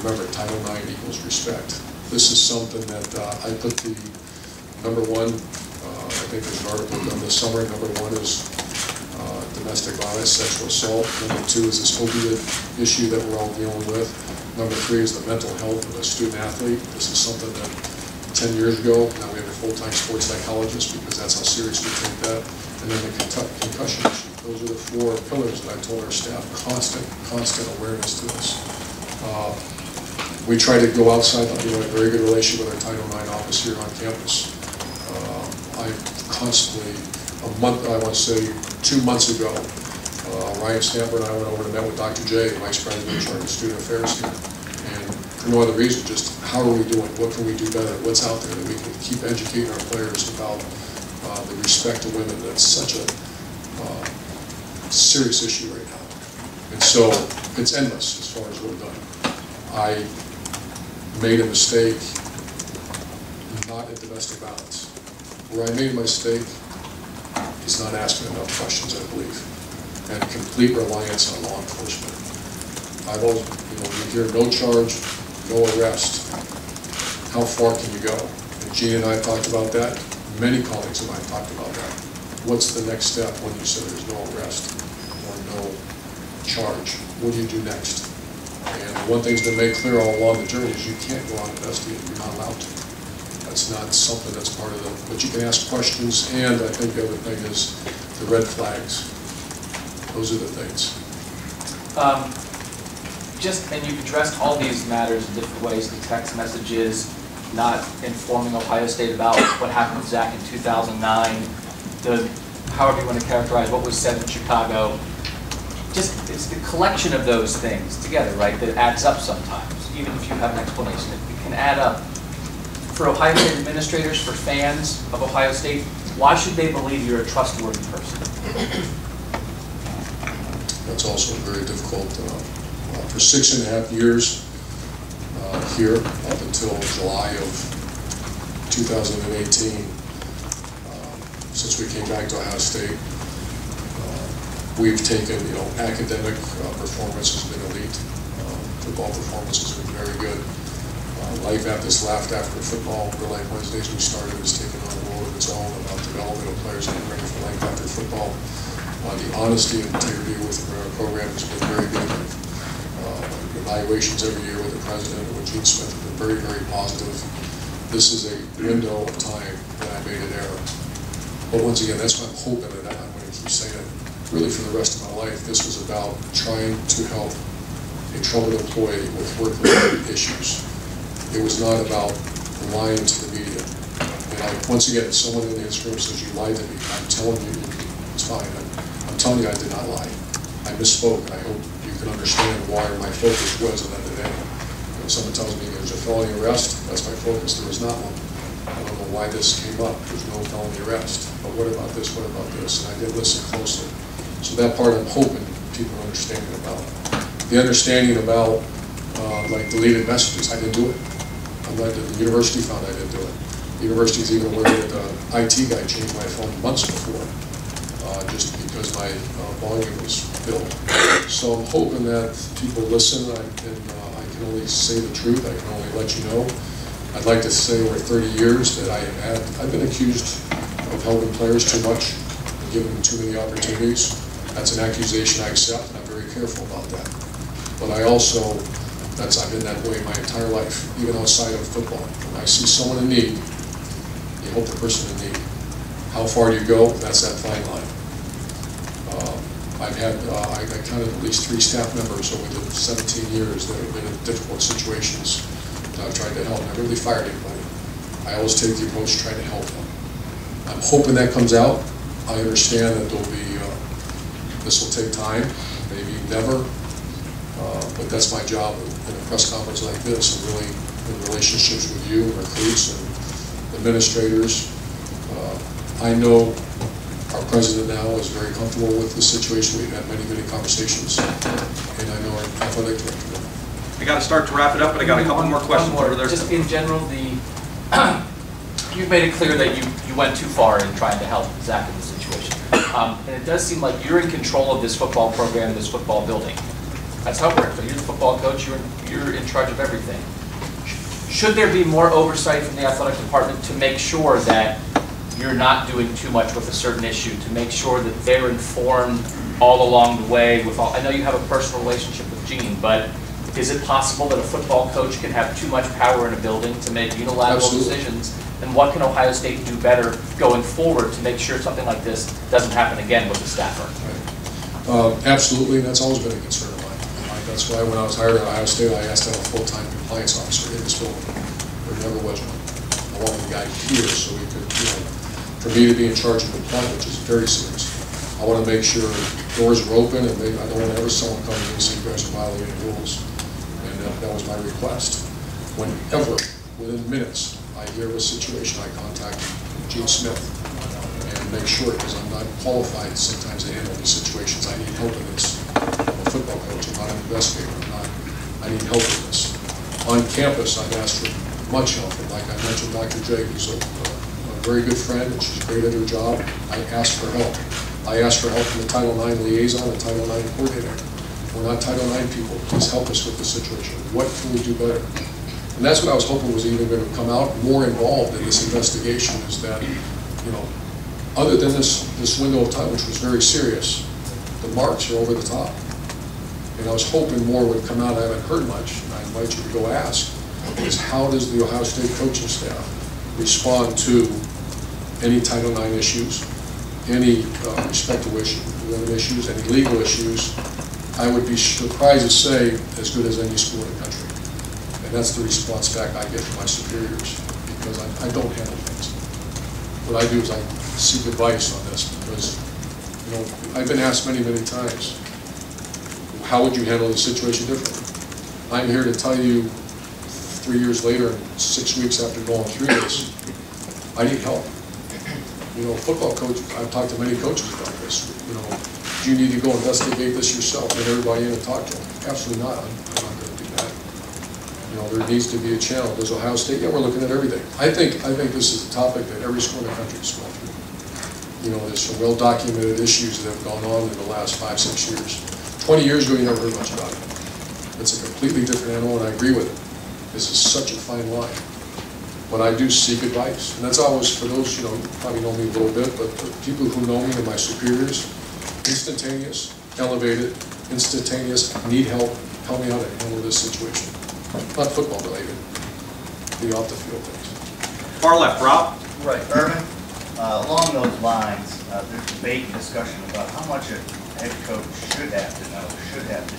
Speaker 1: Remember, Title IX equals respect. This is something that I put the number one, I think there's an article done this summer, number one is domestic violence, sexual assault. Number two is this opiate issue that we're all dealing with. Number three is the mental health of a student athlete. This is something that 10 years ago, now we have a full-time sports psychologist because that's how serious we take that. And then the concussion issue. Those are the four pillars that I told our staff, constant awareness to this. We try to go outside. We have a very good relationship with our Title IX office here on campus. I constantly, I want to say 2 months ago, Ryan Stamper and I went over and met with Dr. J, Vice President in charge of Student Affairs here. And for no other reason, just how are we doing? What can we do better? What's out there that we can keep educating our players about the respect of women? That's such a serious issue right now. And so it's endless as far as we've done. I made a mistake not in domestic violence. Where I made a mistake is not asking enough questions, I believe, and complete reliance on law enforcement. I've always, you hear no charge, no arrest. How far can you go? And Gene and I talked about that. Many colleagues of mine talked about that. What's the next step when you say there's no arrest or no charge? What do you do next? And one thing's been made clear all along the journey is you can't go out and investigate. You're not allowed to. That's not something that's part of the, but you can ask questions, and I think the other thing is the red flags. Those are the things.
Speaker 13: And you've addressed all these matters in different ways, the text messages, not informing Ohio State about what happened with Zach in 2009, however you want to characterize what was said in Chicago. It's the collection of those things together, right, that adds up sometimes, even if you have an explanation. It can add up. For Ohio State administrators, for fans of Ohio State, why should they believe you're a trustworthy person?
Speaker 1: That's also very difficult. For 6.5 years here, up until July of 2018, since we came back to Ohio State, we've taken, academic performance has been elite. Football performance has been very good. Life after football, Real Life Wednesdays we started has taken on a world of its own about development of players getting ready for life after football. The honesty and integrity with our program has been very good. Evaluations every year with the president and with Gene Smith have been very, very positive. This is a window of time that I made an error. But once again, that's what I'm hoping, and I'm going to keep saying it really for the rest of my life. This was about trying to help a troubled employee with work-related issues. It was not about lying to the media. And once again, if someone in this room says you lied to me, I'm telling you, it's fine. I'm telling you I did not lie. I misspoke, and I hope you can understand why my focus was on that today. If someone tells me there's a felony arrest, that's my focus. There was not one. I don't know why this came up, there's no felony arrest, but what about this, what about this? And I did listen closely. So that part I'm hoping people are understanding about. The understanding about like deleted messages, I didn't do it. I'm glad that the university found I didn't do it. The university's even aware that the IT guy changed my phone months before, just because my volume was filled. So I'm hoping that people listen, and I can only say the truth, I can only let you know. I'd like to say over 30 years that I've been accused of helping players too much and giving them too many opportunities. That's an accusation I accept, and I'm very careful about that. But I also, I've been that way my entire life, even outside of football. When I see someone in need, you help the person in need. How far do you go? That's that fine line. I counted at least 3 staff members over the 17 years that have been in difficult situations that I've tried to help. I really fired anybody. I always take the approach trying to help them. I'm hoping that comes out. I understand that there'll be, this will take time, maybe never, but that's my job in a press conference like this, and really in relationships with you, recruits, and administrators. I know our president now is very comfortable with the situation. We've had many, many conversations, and I know our athletic director.
Speaker 2: I got to start to wrap it up, but I got a couple more questions over there.
Speaker 13: Just in general, you've made it clear that you went too far in trying to help Zach in this situation. And it does seem like you're in control of this football program, this football building. That's how it works. So you're the football coach, you're in charge of everything. Should there be more oversight from the athletic department to make sure that you're not doing too much with a certain issue, to make sure that they're informed all along the way with all, I know you have a personal relationship with Gene, but is it possible that a football coach can have too much power in a building to make unilateral decisions? And what can Ohio State do better going forward to make sure something like this doesn't happen again with a staffer?
Speaker 1: Right. Absolutely, and that's always been a concern of mine. That's why when I was hired at Ohio State, I asked to have a full-time compliance officer in this building. There never was one. I wanted the guy here so we could, for me to be in charge of compliance, which is very serious. I want to make sure doors are open, and I don't want to ever someone come in and say you guys are violating rules. And that was my request. Whenever, within minutes, I hear of a situation, I contact Gene Smith and make sure, because I'm not qualified sometimes to handle these situations. I need help in this. I'm a football coach, I'm not an investigator. I need help in this. On campus, I've asked for much help. And like I mentioned, Dr. J, who's a very good friend, and she's great at her job. I asked for help. I asked for help from the Title IX liaison and Title IX coordinator. We're not Title IX people. Please help us with the situation. What can we do better? And that's what I was hoping was even going to come out more involved in this investigation, is that, other than this window of time, which was very serious, the marks are over the top. And I was hoping more would come out. I haven't heard much, and I invite you to go ask, is how does the Ohio State coaching staff respond to any Title IX issues, any respect to women issues, any legal issues? I would be surprised to say as good as any school in the country. And that's the response back I get from my superiors, because I don't handle things. What I do is I seek advice on this, because I've been asked many, many times, how would you handle the situation differently? I'm here to tell you 3 years later and 6 weeks after going through this, I need help. Football coach, I've talked to many coaches about this. Do you need to go investigate this yourself, get everybody in and talk to them? Absolutely not. I'm not going to do that. There needs to be a channel. Does Ohio State? Yeah, we're looking at everything. I think this is a topic that every school in the country is going through. There's some well-documented issues that have gone on in the last 5, 6 years. 20 years ago, you never heard much about it. It's a completely different animal, and I agree with it. This is such a fine line. But I do seek advice. And that's always, for those, you probably know me a little bit, but for people who know me and my superiors, instantaneous, elevated, instantaneous, need help me out to handle this situation. Not football related, the off the field things.
Speaker 2: Far left, Rob.
Speaker 14: Right, Urban, along those lines, there's debate and discussion about how much a head coach should have to know, should have to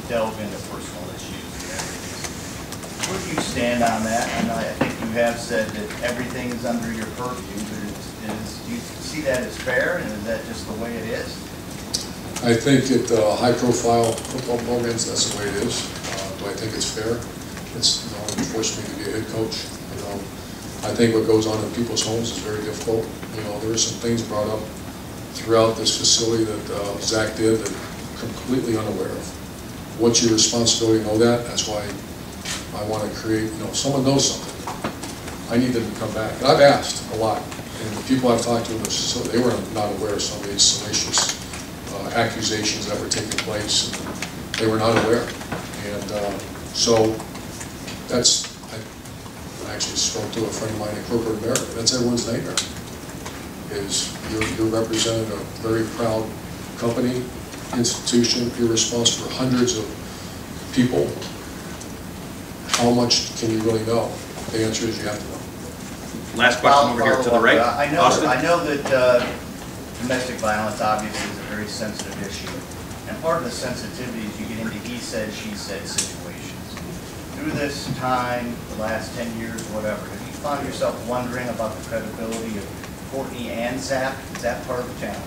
Speaker 14: delve into personal issues and everything. Where do you stand on that? And I think you have said that everything is under your purview, but do you see that as fair, and is that just the way it is?
Speaker 1: I think at high-profile football programs, that's the way it is. Do I think it's fair? It's, it forced me to be a head coach. I think what goes on in people's homes is very difficult. You know, there are some things brought up throughout this facility that Zach did that completely unaware of. What's your responsibility to know that? That's why I want to create, you know, if someone knows something, I need them to come back. And I've asked a lot, and the people I've talked to in the facility, they were not aware of some of these salacious accusations that were taking place. They were not aware. And so that's, I actually spoke to a friend of mine in corporate America. That's everyone's nightmare. Is you're representing a very proud company, institution, you're responsible for hundreds of people. How much can you really know? The answer is you have to know.
Speaker 2: Last question over here to the right. Austin?
Speaker 14: I know that domestic violence obviously is a very sensitive issue. And part of the sensitivity is you get into he said, she said situations. Through this time, the last 10 years, whatever, have you found yourself wondering about the credibility of Courtney and Zach? Is that part of the challenge?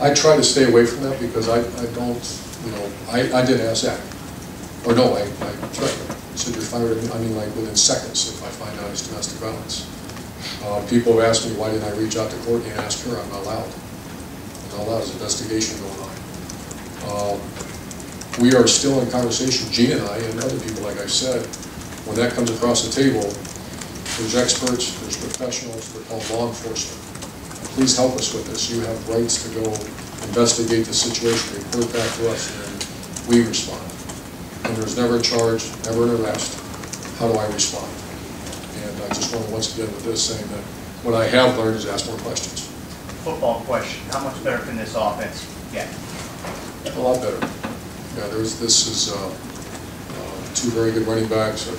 Speaker 1: I try to stay away from that because I don't, you know, I did ask Zach. Or no, I threatened him. I said, you're fired, I mean, like within seconds if I find out it's domestic violence. People have asked me, why didn't I reach out to Courtney and ask her? I'm not allowed. I'm not allowed. There's an investigation going on. We are still in conversation, Gene and I, and other people, like I said, when that comes across the table, there's experts, there's professionals, they're called law enforcement. Please help us with this. You have rights to go investigate the situation, report back to us, and then we respond. And there's never a charge, never an arrest. How do I respond? And I just want to once again with this saying that what I have learned is ask more questions.
Speaker 14: Football question, how much better can this offense get?
Speaker 1: A lot better. Yeah, this is two very good running backs.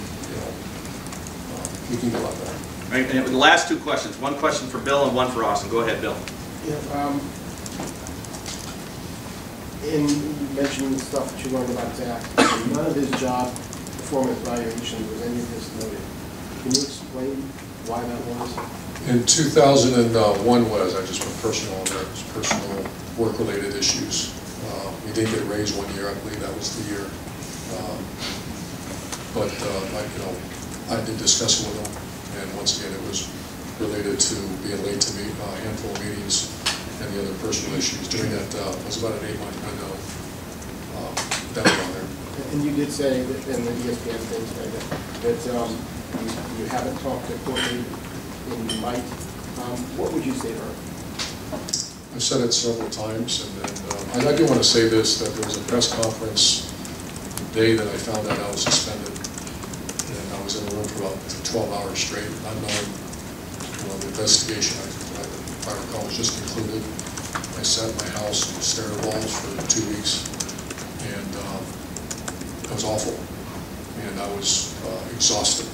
Speaker 1: We can get a lot better.
Speaker 2: Right, and the last two questions. One question for Bill and one for Austin. Go ahead, Bill.
Speaker 15: Yeah, you mentioned the stuff that you learned about Zach. None of his job performance evaluations was any of this noted. Can you explain why that was?
Speaker 1: In 2001 was, I just put personal on there, it was personal work-related issues. We did get a raise one year, I believe that was the year. I did discuss it with him, and once again, it was related to being late to meet a handful of meetings and the other personal issues. During that, it was about an 8-month window that was on there.
Speaker 15: And you did say that in the ESPN thing today that you haven't talked to Courtney and you might. What would you say to her?
Speaker 1: I've said it several times, and then I do want to say this, that there was a press conference the day that I found out I was suspended, and I was in the room for about 12 hours straight, not knowing, the investigation, if I recall, was just concluded. I sat in my house and stared at walls for 2 weeks, and it was awful, and I was exhausted,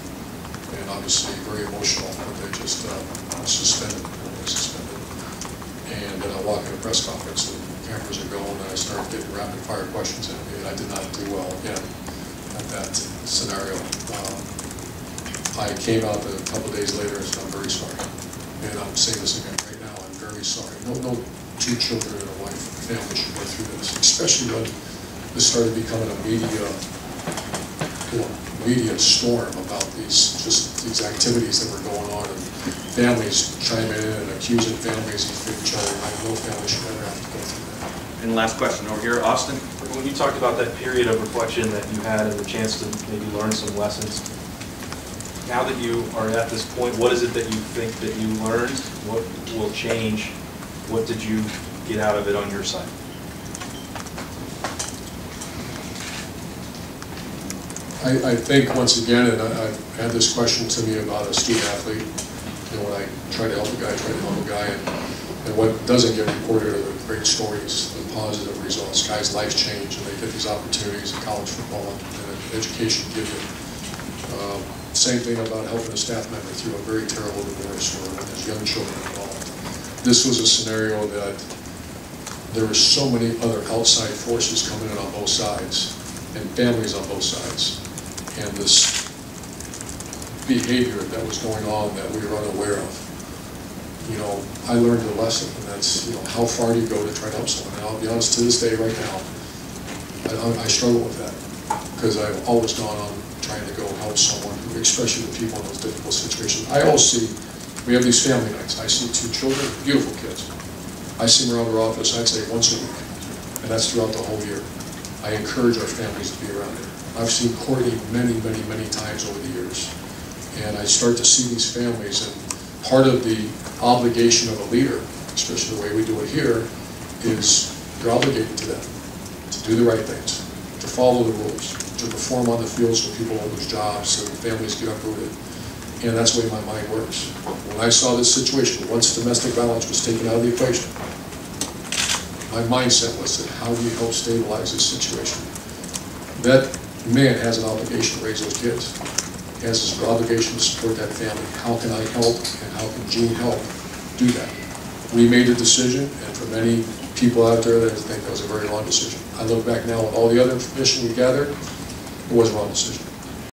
Speaker 1: and obviously very emotional when they just suspended. And then I walk in a press conference, and the cameras are going, and I start getting rapid fire questions at me, and I did not do well again at that scenario. I came out a couple of days later and said, I'm very sorry. And I'm saying this again right now, I'm very sorry. No two children and a wife and family should go through this, especially when this started becoming a media storm about these activities that were going on, and families chiming in and accusing families of each other. No family should ever have to go through that.
Speaker 2: And last question over here, Austin.
Speaker 16: When you talked about that period of reflection that you had and the chance to maybe learn some lessons, now that you are at this point, what is it that you think that you learned? What will change? What did you get out of it on your side?
Speaker 1: I think, once again, and I've had this question to me about a student athlete, when I try to help a guy, and what doesn't get reported are the great stories, the positive results. Guys' lives change, and they get these opportunities in college football, and education gives you. Same thing about helping a staff member through a very terrible divorce or when there's young children involved. This was a scenario that there were so many other outside forces coming in on both sides, and families on both sides. And this behavior that was going on that we were unaware of. I learned a lesson, and that's, how far do you go to try to help someone? And I'll be honest, to this day right now, I struggle with that, because I've always gone on trying to go help someone, especially the people in those difficult situations. I always see, we have these family nights. I see 2 children, beautiful kids. I see them around our office, I'd say once a week, and that's throughout the whole year. I encourage our families to be around there. I've seen Courtney many, many, many times over the years, and I start to see these families, and part of the obligation of a leader, especially the way we do it here, is you're obligated to them, to do the right things, to follow the rules, to perform on the field so people don't lose jobs, so families get uprooted. And that's the way my mind works. When I saw this situation, once domestic violence was taken out of the equation, my mindset was that how do you help stabilize this situation? That man has an obligation to raise those kids. He has an obligation to support that family. How can I help and how can Gene help do that? We made a decision, and for many people out there that think that was a very wrong decision. I look back now with all the other information we gathered, it was a wrong decision.